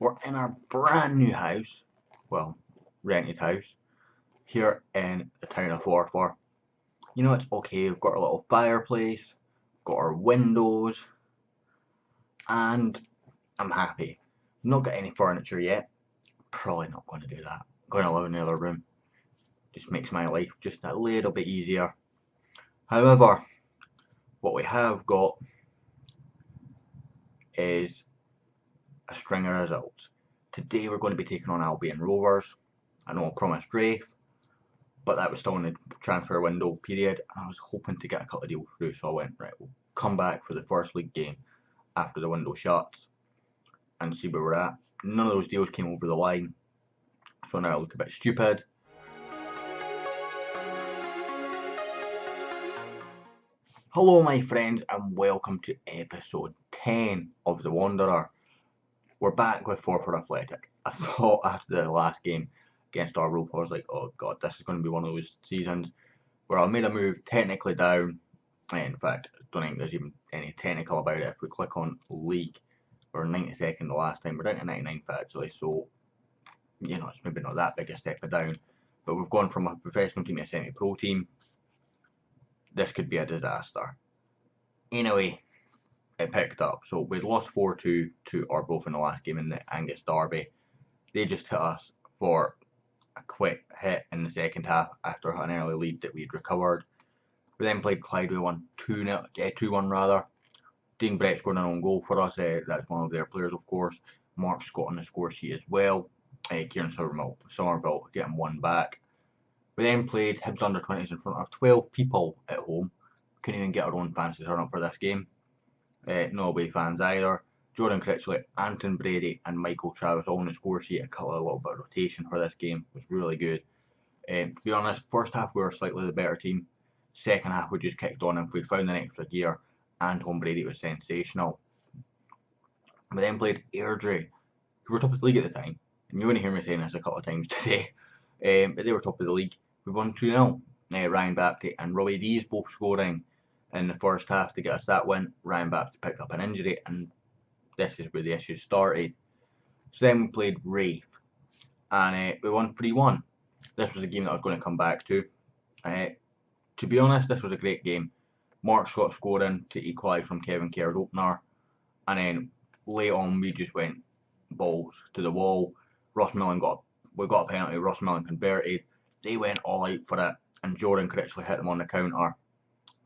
We're in our brand new house, well, rented house, here in the town of Forfar. You know, it's okay, we've got our little fireplace, got our windows, and I'm happy. Not got any furniture yet, probably not going to do that. Going to live in the other room, just makes my life just a little bit easier. However, what we have got is a string of results. Today we're going to be taking on Albion Rovers. I know I promised Rafe, but that was still in the transfer window period, and I was hoping to get a couple of deals through, so I went, right, we'll come back for the first league game after the window shuts and see where we're at. None of those deals came over the line, so now I look a bit stupid. Hello my friends, and welcome to episode 10 of The Wanderer. We're back with Forfar Athletic. I thought after the last game against our Rovers, I was like, oh god, this is going to be one of those seasons where I made a move technically down. In fact, I don't think there's even any technical about it. If we click on league, we're 92nd the last time. We're down to 99th actually, so you know, it's maybe not that big a step down. But we've gone from a professional team to a semi-pro team. This could be a disaster. Anyway, it picked up. So we'd lost 4-2 to Arbroath in the last game in the Angus Derby. They just hit us for a quick hit in the second half after an early lead that we'd recovered. We then played Clyde. We won 2-1 rather. Dean Brett scored an own goal for us. That's one of their players, of course. Mark Scott on the score sheet as well. Kieran Somerville getting one back. We then played Hibs under 20s in front of 12 people at home. Couldn't even get our own fans to turn up for this game. No away fans either. Jordan Critchley, Anton Brady, and Michael Travis all on the score sheet. A couple of little bit of rotation for this game was really good. To be honest, first half we were slightly the better team. Second half we just kicked on, and if we found an extra gear, Anton Brady was sensational. We then played Airdrie, who were top of the league at the time. And you're going to hear me saying this a couple of times today. But they were top of the league. We won 2-0. Ryan Bapty and Robbie Dees both scoring in the first half to get us that win. Ryan Bapty picked up an injury, and this is where the issues started. So then we played Rafe, and we won 3-1. This was a game that I was going to come back to. To be honest, this was a great game. Mark Scott scoring to equalise from Kevin Kerr's opener, and then late on we just went balls to the wall. We got a penalty. Ross Millen converted. They went all out for it, and Jordan Critchley hit them on the counter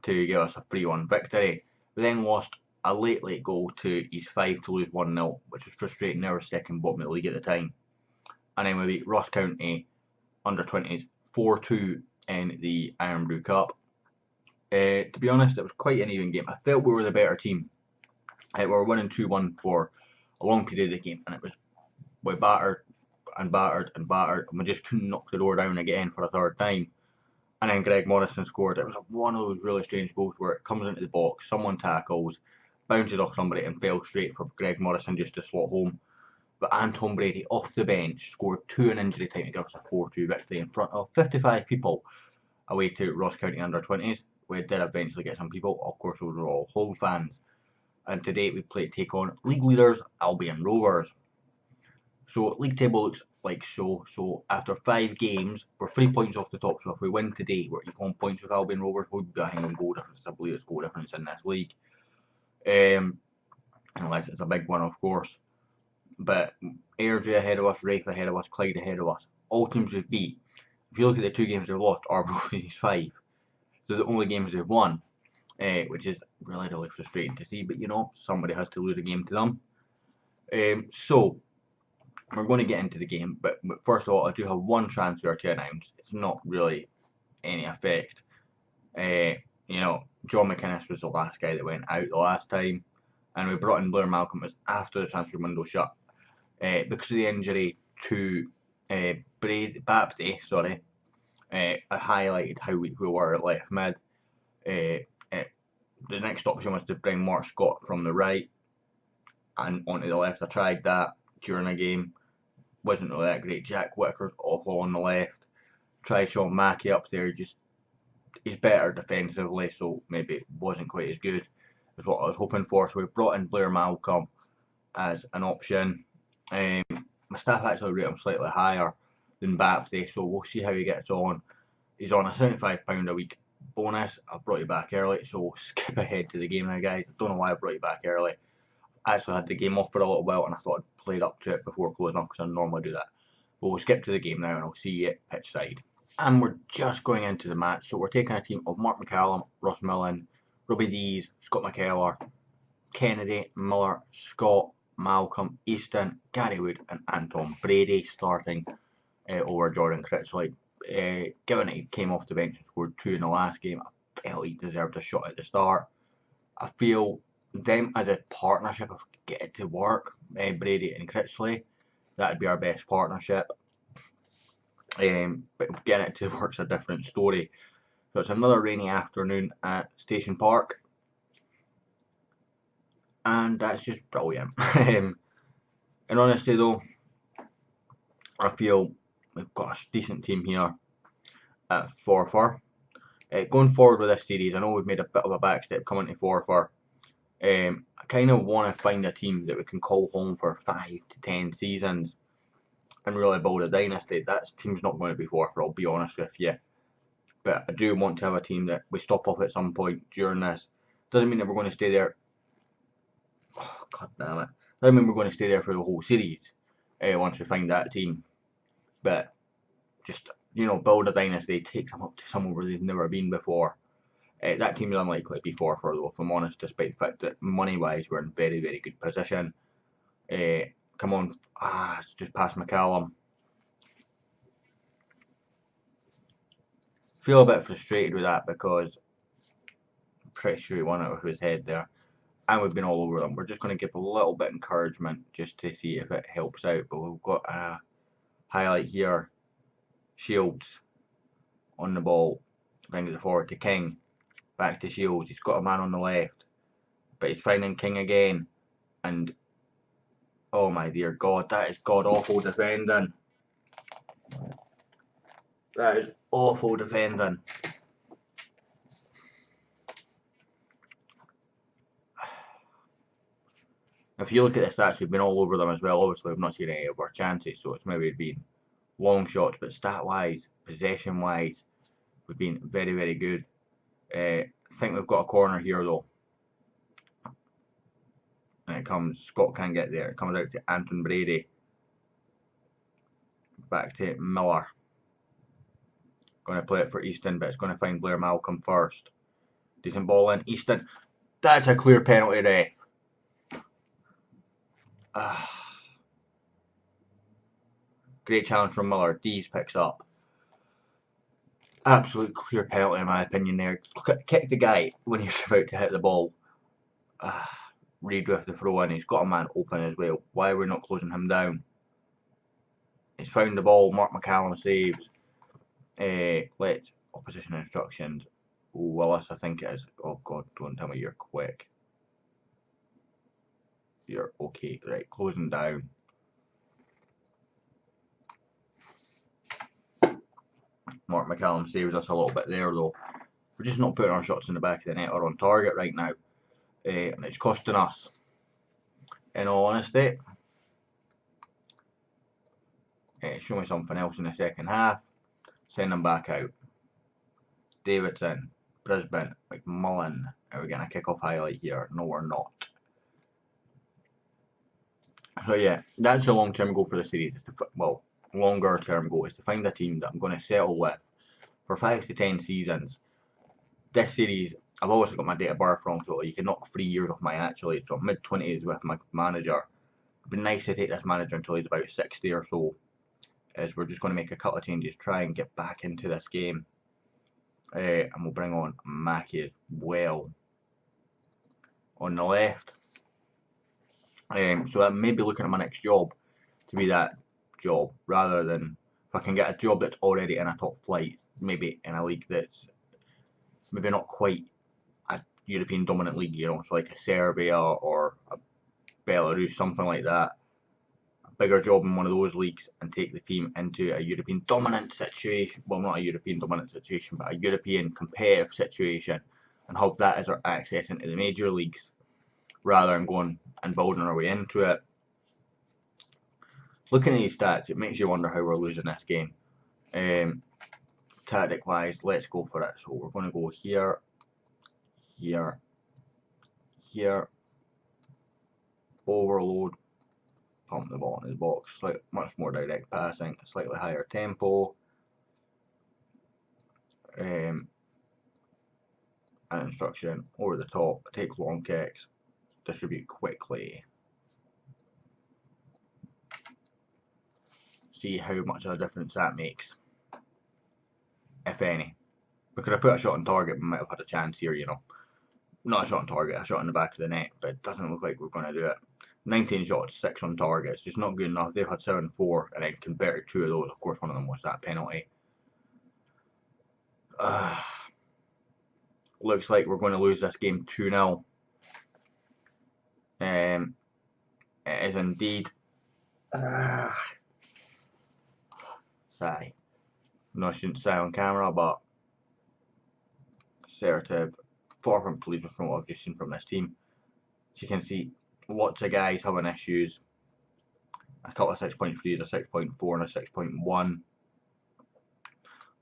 to give us a 3-1 victory. We then lost a late goal to East 5 to lose 1-0, which was frustrating. They were second bottom of the league at the time. And then we beat Ross County under 20s 4-2 in the Iron Brew Cup. To be honest, it was quite an even game. I felt we were the better team. We were winning 2-1 for a long period of the game, and we battered, and we just couldn't knock the door down again for a third time. And then Greg Morrison scored. It was one of those really strange goals where it comes into the box, someone tackles, bounces off somebody, and fell straight for Greg Morrison just to slot home. But Anton Brady off the bench scored 2 in injury time to give us a 4-2 victory in front of 55 people away to Ross County under 20s. We did eventually get some people. Of course, those were all Hull fans. And today we take on league leaders Albion Rovers. So league table looks like so. So after 5 games, we're 3 points off the top. So if we win today, we're equal on points with Albion Rovers. We'll be behind on goal difference. I believe it's goal difference in this league. Unless it's a big one, of course. But Airdrie ahead of us, Rafe ahead of us, Clyde ahead of us. All teams we've beat. If you look at the 2 games we've lost, Arbroath is 5. They're the only games they've won, which is really frustrating to see. But you know, somebody has to lose a game to them. So we're going to get into the game. But first of all, I do have one transfer to announce. It's not really any effect. You know, John McInnes was the last guy that went out the last time, and we brought in Blair Malcolm as after the transfer window shut because of the injury to Bapty. I highlighted how weak we were at left mid. The next option was to bring Mark Scott from the right and onto the left. I tried that during a game. Wasn't really that great. Jack Whitaker's awful on the left. Tried Sean Mackey up there. He's better defensively, so maybe it wasn't quite as good as what I was hoping for. So we brought in Blair Malcolm as an option. My staff actually rate him slightly higher than Baptiste, so we'll see how he gets on. He's on a £75 a week bonus. I've brought you back early, so we'll skip ahead to the game now, guys. I don't know why I brought you back early. I actually had the game off for a little while, and I thought I'd played up to it before closing up because I normally do that. But we'll skip to the game now, and I'll see you at pitch side. And we're just going into the match, so we're taking a team of Mark McCallum, Ross Millen, Robbie Dees, Scott McKellar, Kennedy, Miller, Scott, Malcolm, Easton, Gary Wood, and Anton Brady starting over Jordan Critchley. Given that he came off the bench and scored 2 in the last game, I felt he deserved a shot at the start. I feel them as a partnership of get it to work, Brady and Critchley, that'd be our best partnership. But getting it to work's a different story. So it's another rainy afternoon at Station Park, and that's just brilliant. In honesty though, I feel we've got a decent team here at Forfar. Going forward with this series, I know we've made a bit of a backstep coming to Forfar. I kind of want to find a team that we can call home for 5 to 10 seasons and really build a dynasty. That team's not going to be Forfar, I'll be honest with you. But I do want to have a team that we stop off at some point during this. Doesn't mean that we're going to stay there. Oh, God damn it. Doesn't mean we're going to stay there for the whole series once we find that team. But just, build a dynasty, take them up to somewhere where they've never been before. That team is unlikely to be Forfar though, if I'm honest, despite the fact that money-wise we're in very, very good position. Come on, it's just past McCallum. Feel a bit frustrated with that because I'm pretty sure he won it with his head there. And we've been all over them. We're just going to give a little bit of encouragement just to see if it helps out. But we've got a highlight here. Shields on the ball. Brings it forward to King. Back to Shields. He's got a man on the left. But he's finding King again. And, oh my dear God, that is god-awful defending. That is awful defending. If you look at the stats, we've been all over them as well. Obviously, we've not seen any of our chances, so it's maybe been long shots. But stat-wise, possession-wise, we've been very, very good. I think we've got a corner here, though. And it comes, Scott can't get there. It comes out to Anton Brady. Back to Miller. Going to play it for Easton, but it's going to find Blair Malcolm first. Decent ball in. Easton. That's a clear penalty, ref. Great challenge from Miller. Dees picks up. Absolute clear penalty in my opinion there. Kick the guy when he's about to hit the ball. Reed with the throw in. He's got a man open as well. Why are we not closing him down? He's found the ball. Mark McCallum saves. Let's opposition instructions. Willis, I think it is. Oh God, don't tell me you're quick. You're okay. Right, closing down. Mark McCallum saves us a little bit there though. We're just not putting our shots in the back of the net or on target right now. And it's costing us. In all honesty. Show me something else in the second half. Send them back out. Davidson, Brisbane, McMullen. Are we getting a kick-off highlight here? No, we're not. So yeah, that's a long-term goal for the series. Longer-term goal is to find a team that I'm going to settle with for 5 to 10 seasons. This series, I've always got my date of birth wrong, so you can knock 3 years off my actual age. So I'm mid-20s with my manager. It'd be nice to take this manager until he's about 60 or so. As we're just going to make a couple of changes, try and get back into this game. And we'll bring on Mackie as well on the left. So I may be looking at my next job to be that job, rather than if I can get a job that's already in a top flight, maybe in a league that's maybe not quite a European dominant league, so like a Serbia or a Belarus, something like that. Bigger job in one of those leagues and take the team into a European dominant situation. Well, not a European dominant situation, but a European competitive situation, and have that as our access into the major leagues rather than going and building our way into it. looking at these stats, it makes you wonder how we're losing this game. Tactic wise, let's go for it. So we're going to go here, here, here, overload, pump the ball in his box, much more direct passing, slightly higher tempo, an instruction, over the top, take long kicks, distribute quickly. See how much of a difference that makes, if any. We could have put a shot on target, we might have had a chance here, you know. Not a shot on target, a shot in the back of the net, but it doesn't look like we're going to do it. 19 shots, 6 on target, it's just not good enough. They've had 7-4 and then converted 2 of those. Of course, one of them was that penalty. Looks like we're going to lose this game 2-0. It is indeed. Sigh. No, I shouldn't sigh on camera, but assertive. Far from pleased from what I've just seen from this team. As you can see, lots of guys having issues. A couple of 6.3s, a 6.4 and a 6.1.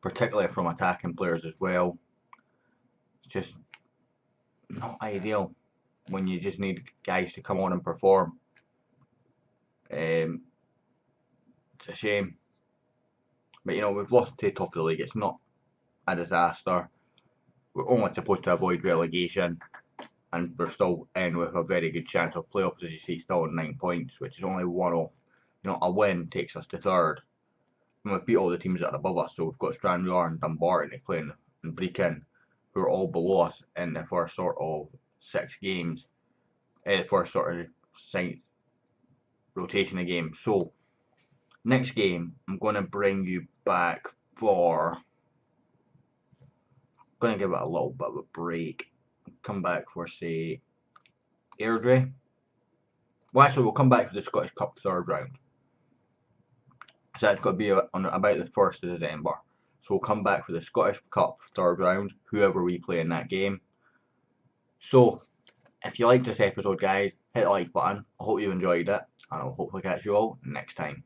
Particularly from attacking players as well. It's just not ideal when you just need guys to come on and perform. It's a shame. But you know, we've lost to the top of the league. It's not a disaster. We're only supposed to avoid relegation, and we're still in with a very good chance of playoffs, as you see, still on 9 points, which is only one off. You know, a win takes us to third. And we've beat all the teams that are above us, so we've got Stranraer and Dumbarton playing and Brecon, who are all below us in the first sort of 6 games. The first sort of rotation of games. So, next game, I'm going to bring you back for. I'm going to give it a little bit of a break. Come back for, say, Airdrie. Well, actually, we'll come back for the Scottish Cup third round. So that's got to be on about the 1st of December. So we'll come back for the Scottish Cup third round, whoever we play in that game. So, if you liked this episode, guys, hit the like button. I hope you enjoyed it, and I'll hopefully catch you all next time.